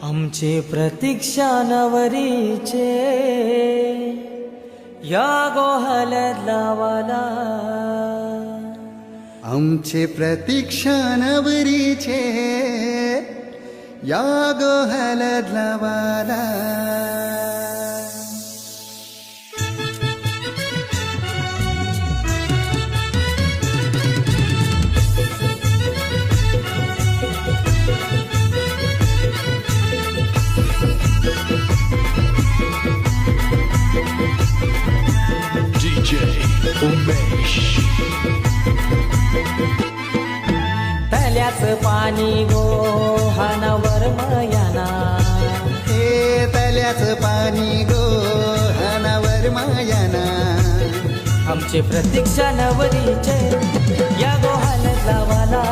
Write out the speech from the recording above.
आमचे प्रतीक्षा नवरीचे या गोहल्यात लावाला आमचे प्रतीक्षा नवरीचे या गोहल्यात लावाला DJ उमेश तल्याचं पाणी गोहानावर मयाना हे तल्याचं पाणी गोहनावर मायाना आमचे प्रतीक्षा नवरीचे या गोहाल्यात लावाला